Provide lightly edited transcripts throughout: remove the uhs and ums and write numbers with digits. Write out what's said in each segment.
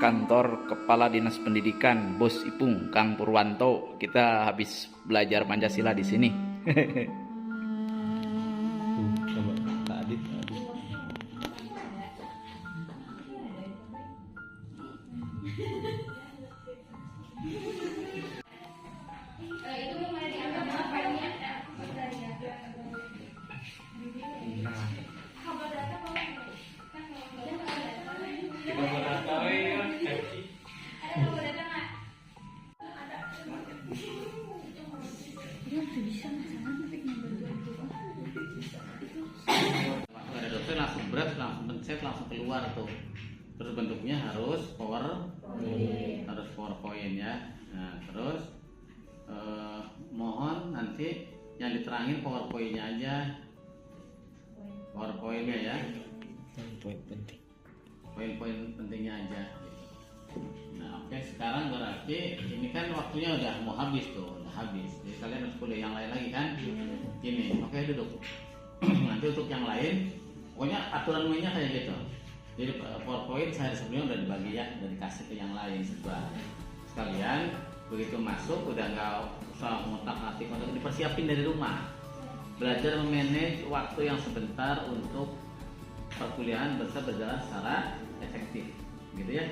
kantor Kepala Dinas Pendidikan Bos Ipung Kang Purwanto. Kita habis belajar Pancasila di sini. Coba Kak Adit. Ada dosen langsung berat, langsung pencet, langsung keluar tuh. Terus bentuknya harus PowerPoint ya. Nah, terus mohon nanti yang diterangin PowerPoint-nya aja. PowerPoint-nya ya. Poin penting. Poin-poin pentingnya aja. Nah, oke, sekarang berarti ini kan waktunya udah mau habis tuh, udah habis. Jadi kalian harus kuliah yang lain lagi kan? Gini, oke duduk. Nanti untuk yang lain, pokoknya aturan mainnya kayak gitu. Jadi PowerPoint saya sebelumnya udah dibagi ya, udah dikasih ke yang lain sekalian. Begitu masuk udah nggak usah ngotak-ngatik, untuk dipersiapin dari rumah. Belajar memanage waktu yang sebentar untuk perkuliahan bisa berjalan secara efektif, gitu ya.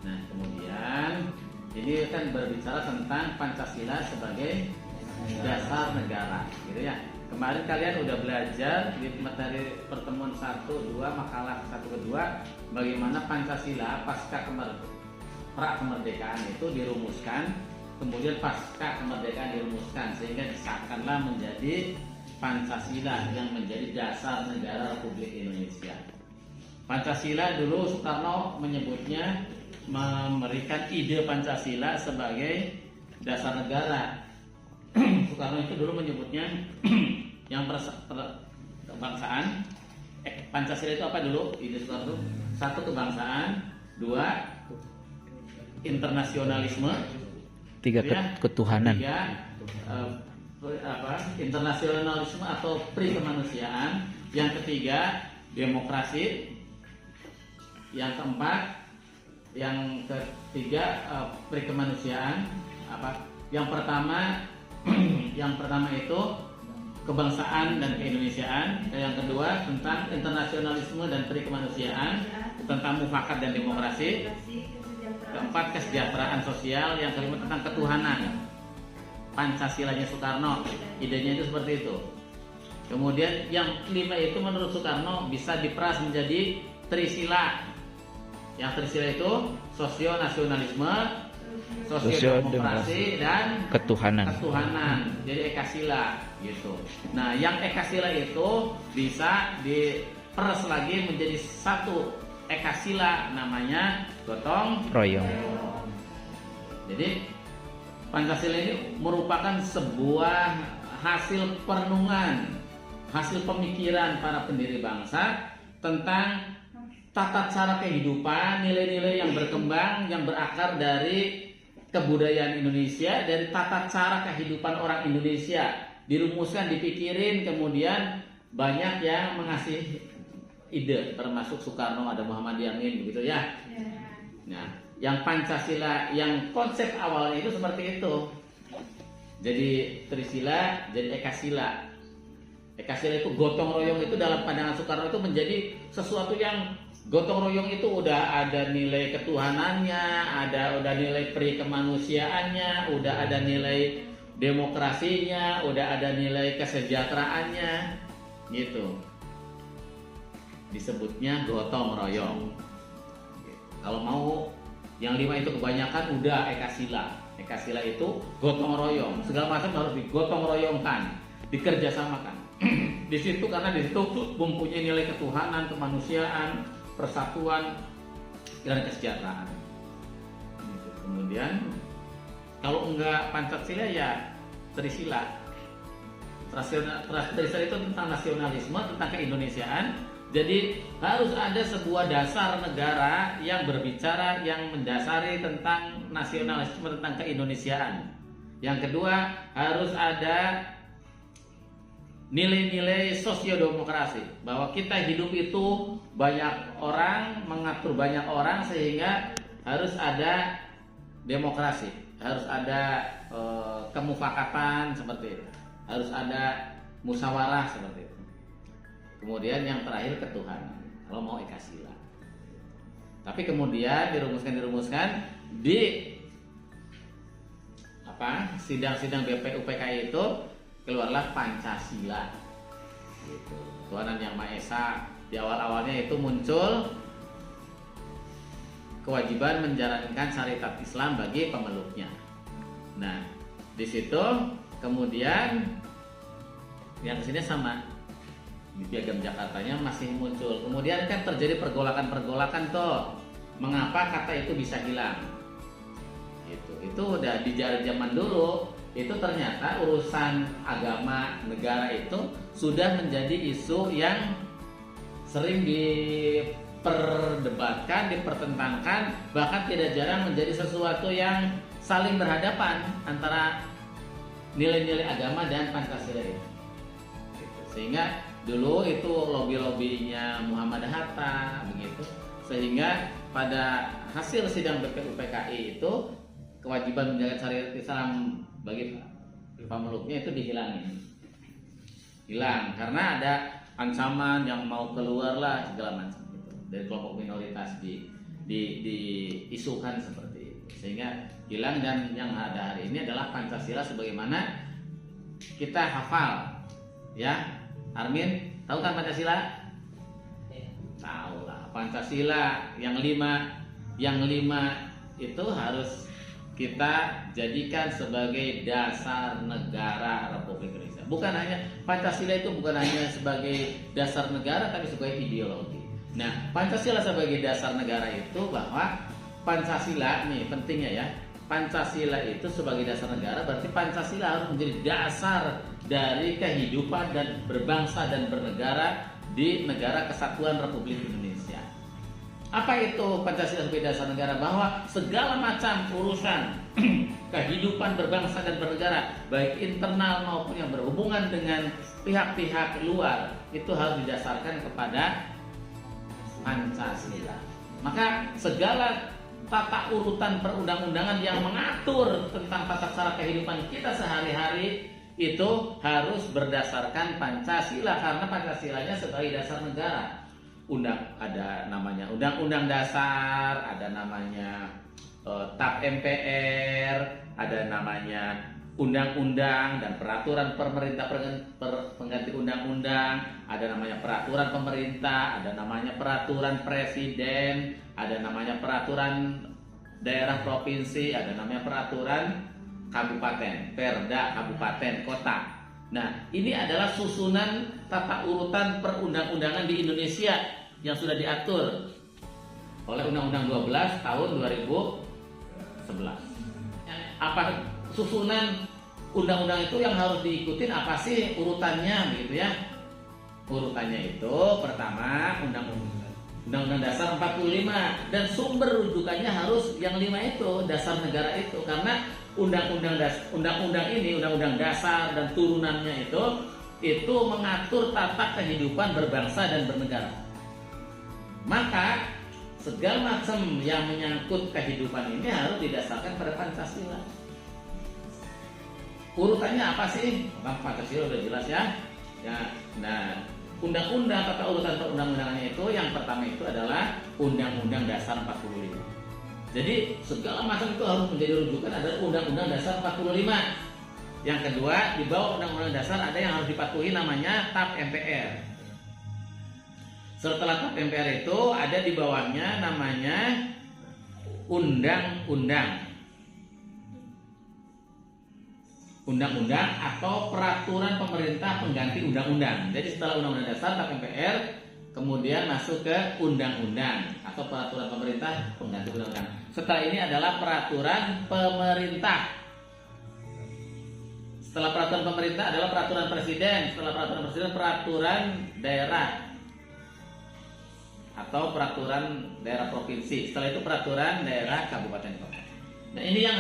Nah, kemudian ini kan berbicara tentang Pancasila sebagai dasar negara, gitu ya. Kemarin kalian udah belajar di materi pertemuan 1, 2, makalah 1 ke 2 bagaimana Pancasila pasca pra kemerdekaan itu dirumuskan, kemudian pasca kemerdekaan dirumuskan sehingga disahkanlah menjadi Pancasila yang menjadi dasar negara Republik Indonesia. Pancasila dulu Soekarno menyebutnya memberikan ide Pancasila sebagai dasar negara. Soekarno itu dulu menyebutnya yang kebangsaan. Pancasila itu apa dulu? Ide Soekarno 1 kebangsaan, 2 internasionalisme, 3 ketuhanan. 3 internasionalisme atau pri-kemanusiaan, yang ketiga demokrasi, yang keempat, yang ketiga pri-kemanusiaan yang pertama itu kebangsaan dan keindonesiaan, yang kedua tentang internasionalisme dan pri-kemanusiaan, tentang mufakat dan demokrasi, keempat kesejahteraan sosial, yang kelima tentang ketuhanan. Pancasilanya Soekarno, idenya itu seperti itu. Kemudian yang kelima itu menurut Soekarno bisa diperas menjadi trisila. Yang trisila itu sosionasionalisme, sosiodemokrasi, dan ketuhanan. Jadi ekasila gitu. Nah, yang ekasila itu bisa diperas lagi menjadi satu ekasila, namanya gotong royong. Jadi Pancasila ini merupakan sebuah hasil perenungan, hasil pemikiran para pendiri bangsa tentang tata cara kehidupan, nilai-nilai yang berkembang, yang berakar dari kebudayaan Indonesia, dari tata cara kehidupan orang Indonesia. Dirumuskan, dipikirin, kemudian banyak yang mengasih ide, termasuk Soekarno, ada Muhammad Yamin, begitu ya. Nah, yang Pancasila, yang konsep awalnya itu seperti itu. Jadi trisila, jadi ekasila. Ekasila itu gotong royong, itu dalam pandangan Soekarno itu menjadi sesuatu yang gotong royong itu udah ada nilai ketuhanannya, udah nilai pri-kemanusiaannya, udah ada nilai demokrasinya, udah ada nilai kesejahteraannya, gitu. Disebutnya gotong royong. Kalau mau yang 5 itu kebanyakan udah ekasila. Ekasila itu gotong royong, segala macam harus digotong royongkan, dikerjasamakan. Di situ karena di situ mempunyai nilai ketuhanan, kemanusiaan, persatuan, dan kesejahteraan. Kemudian kalau enggak Pancasila ya trisila. Trisila itu tentang nasionalisme, tentang keindonesiaan. Jadi harus ada sebuah dasar negara yang berbicara, yang mendasari tentang nasionalisme, tentang keindonesiaan. Yang kedua, harus ada nilai-nilai sosiodemokrasi, bahwa kita hidup itu banyak orang, mengatur banyak orang, sehingga harus ada demokrasi, harus ada kemufakatan seperti itu, harus ada musyawarah seperti itu. Kemudian yang terakhir ketuhanan. Kalau mau ekasila. Tapi kemudian dirumuskan di sidang-sidang BPUPKI itu keluarlah Pancasila. Gitu. Tuhanan Yang Maha Esa. Di awal-awalnya itu muncul kewajiban menjalankan syariat Islam bagi pemeluknya. Nah, di situ kemudian yang kesini sama di Piagam Jakartanya masih muncul. Kemudian kan terjadi pergolakan-pergolakan tuh. Mengapa kata itu bisa hilang? Itu udah di zaman dulu. Itu ternyata urusan agama negara itu sudah menjadi isu yang sering diperdebatkan, dipertentangkan, bahkan tidak jarang menjadi sesuatu yang saling berhadapan antara nilai-nilai agama dan Pancasila itu. Sehingga dulu itu lobby-lobbynya Muhammad Hatta begitu, sehingga pada hasil sidang BPUPKI itu kewajiban menjaga syariat Islam bagi pemeluknya itu hilang karena ada ancaman yang mau keluar lah segala macam gitu dari kelompok minoritas diisukan seperti itu, sehingga hilang. Dan yang ada hari ini adalah Pancasila sebagaimana kita hafal ya. Armin, tahu kan Pancasila? Tahu lah. Pancasila yang lima itu harus kita jadikan sebagai dasar negara Republik Indonesia. Bukan hanya Pancasila itu bukan hanya sebagai dasar negara, tapi sebagai ideologi. Nah, Pancasila sebagai dasar negara itu bahwa Pancasila nih pentingnya ya. Pancasila itu sebagai dasar negara berarti Pancasila harus menjadi dasar dari kehidupan dan berbangsa dan bernegara di negara kesatuan Republik Indonesia. Apa itu Pancasila sebagai dasar negara? Bahwa segala macam urusan kehidupan berbangsa dan bernegara, baik internal maupun yang berhubungan dengan pihak-pihak luar, itu harus didasarkan kepada Pancasila. Maka segala tata urutan perundang-undangan yang mengatur tentang tata cara kehidupan kita sehari-hari itu harus berdasarkan Pancasila, karena Pancasilanya sebagai dasar negara. Ada namanya Undang-Undang Dasar, ada namanya TAP MPR, ada namanya undang-undang dan peraturan pemerintah pengganti undang-undang, ada namanya peraturan pemerintah, ada namanya peraturan presiden, ada namanya peraturan daerah provinsi, ada namanya peraturan kabupaten, perda kabupaten kota. Nah, ini adalah susunan tata urutan perundang-undangan di Indonesia yang sudah diatur oleh Undang-Undang 12 tahun 2011. Apa susunan undang-undang itu yang harus diikutin, apa sih urutannya begitu ya? Urutannya itu pertama Undang-Undang Dasar 45, dan sumber rujukannya harus yang 5 itu, dasar negara itu, karena Undang-Undang Dasar dan turunannya itu mengatur tata kehidupan berbangsa dan bernegara. Maka segala macam yang menyangkut kehidupan ini harus didasarkan pada Pancasila. Urutannya apa sih? Pancasila udah jelas ya. Nah, undang-undang tata urutan perundang-undangannya itu yang pertama itu adalah Undang-Undang Dasar 45. Jadi segala macam itu harus menjadi rujukan adalah Undang-Undang Dasar 45. Yang kedua, di bawah Undang-Undang Dasar ada yang harus dipatuhi namanya TAP MPR. Setelah TAP MPR itu ada di bawahnya namanya Undang-Undang atau peraturan pemerintah pengganti undang-undang. Jadi setelah Undang-Undang Dasar, TAP MPR, kemudian masuk ke undang-undang atau peraturan pemerintah pengganti undang-undang. Setelah ini adalah peraturan pemerintah. Setelah peraturan pemerintah adalah peraturan presiden. Setelah peraturan presiden, peraturan daerah atau peraturan daerah provinsi. Setelah itu peraturan daerah kabupaten kota. Nah, ini yang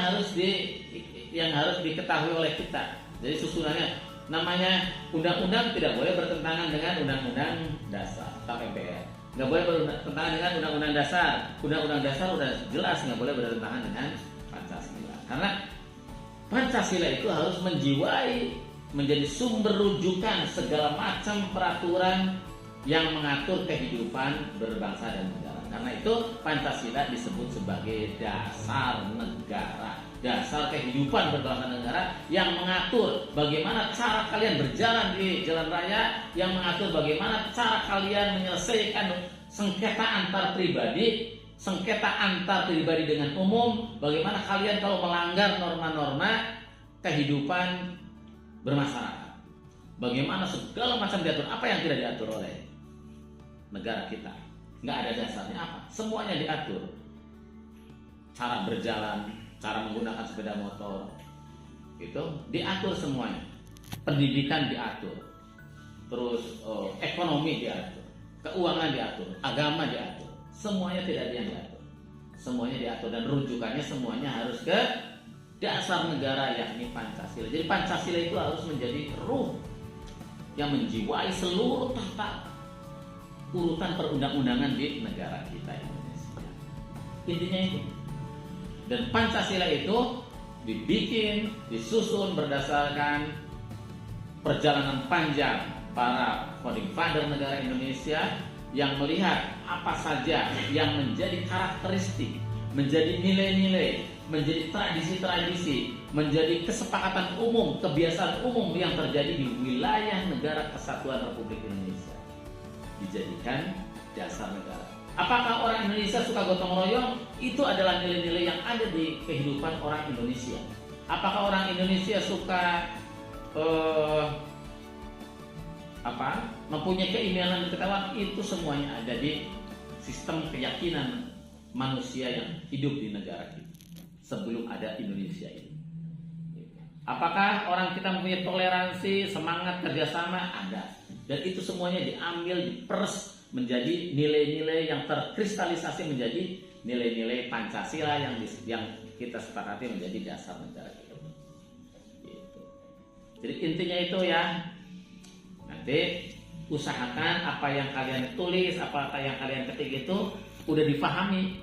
harus diketahui oleh kita. Jadi susunannya namanya undang-undang tidak boleh bertentangan dengan Undang-Undang Dasar TAP MPR. nggak boleh bertentangan dengan undang-undang dasar. Undang-undang dasar udah jelas nggak boleh bertentangan dengan Pancasila. Karena Pancasila itu harus menjiwai, menjadi sumber rujukan segala macam peraturan yang mengatur kehidupan berbangsa dan negara. Karena itu Pancasila disebut sebagai dasar negara, dasar kehidupan berbangsa dan negara yang mengatur bagaimana cara kalian berjalan di jalan raya, yang mengatur bagaimana cara kalian menyelesaikan sengketa antar pribadi, sengketa antar pribadi dengan umum, bagaimana kalian kalau melanggar norma-norma kehidupan bermasyarakat, bagaimana segala macam diatur. Apa yang tidak diatur oleh negara kita? Nggak ada dasarnya apa? Semuanya diatur. Cara berjalan, cara menggunakan sepeda motor, itu diatur semuanya. Pendidikan diatur, terus ekonomi diatur, keuangan diatur, agama diatur. Semuanya tidak ada yang diatur. Semuanya diatur dan rujukannya semuanya harus ke dasar negara, yakni Pancasila. Jadi Pancasila itu harus menjadi ruh yang menjiwai seluruh tata urutan perundang-undangan di negara kita Indonesia. Intinya itu. Dan Pancasila itu dibikin, disusun berdasarkan perjalanan panjang para founding father negara Indonesia yang melihat apa saja yang menjadi karakteristik, menjadi nilai-nilai, menjadi tradisi-tradisi, menjadi kesepakatan umum, kebiasaan umum yang terjadi di wilayah negara Kesatuan Republik Indonesia, dijadikan dasar negara. Apakah orang Indonesia suka gotong royong? Itu adalah nilai-nilai yang ada di kehidupan orang Indonesia. Apakah orang Indonesia suka mempunyai keimanan dan ketakwaan? Itu semuanya ada di sistem keyakinan manusia yang hidup di negara kita sebelum ada Indonesia ini. Apakah orang kita mempunyai toleransi, semangat kerjasama? Ada. Dan itu semuanya diambil, diperes menjadi nilai-nilai yang terkristalisasi menjadi nilai-nilai Pancasila yang kita sepakati menjadi dasar negara kita. Gitu. Jadi intinya itu ya. Nanti usahakan apa yang kalian tulis, apa yang kalian ketik itu udah dipahami.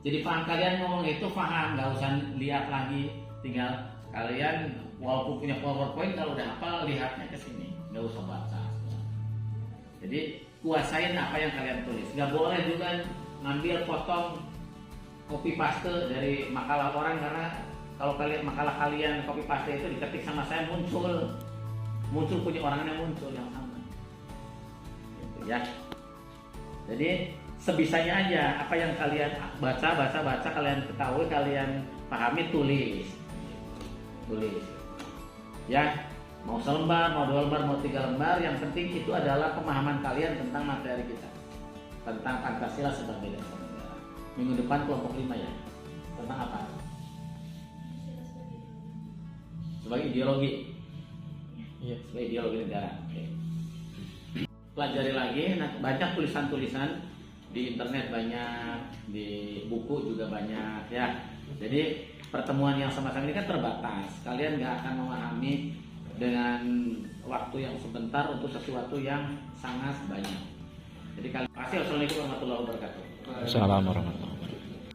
Jadi paham, kalian ngomong itu paham, nggak usah lihat lagi, tinggal kalian walaupun punya PowerPoint kalau udah hafal lihatnya ke sini, nggak usah baca. Jadi kuasain apa yang kalian tulis. Nggak boleh juga ngambil potong copy paste dari makalah orang, karena kalau kalian makalah kalian copy paste itu diketik sama saya muncul punya orangnya muncul yang sama. Gitu ya. Jadi sebisanya aja apa yang kalian baca kalian ketahui, kalian pahami, tulis. Ya, mau selembar, mau 2 lembar, mau 3 lembar, yang penting itu adalah pemahaman kalian tentang materi kita, tentang Pancasila sebagai dasar negara. Minggu depan kelompok 5 ya. Tentang apa? Sebagai ideologi. Iya. Sebagai ideologi negara. Oke. Pelajari lagi, banyak tulisan-tulisan di internet, banyak di buku juga banyak ya. Jadi pertemuan yang sama-sama ini kan terbatas. Kalian nggak akan memahami dengan waktu yang sebentar untuk sesuatu yang sangat banyak. Jadi kalian pasti. Assalamualaikum warahmatullahi wabarakatuh. Assalamualaikum warahmatullahi wabarakatuh.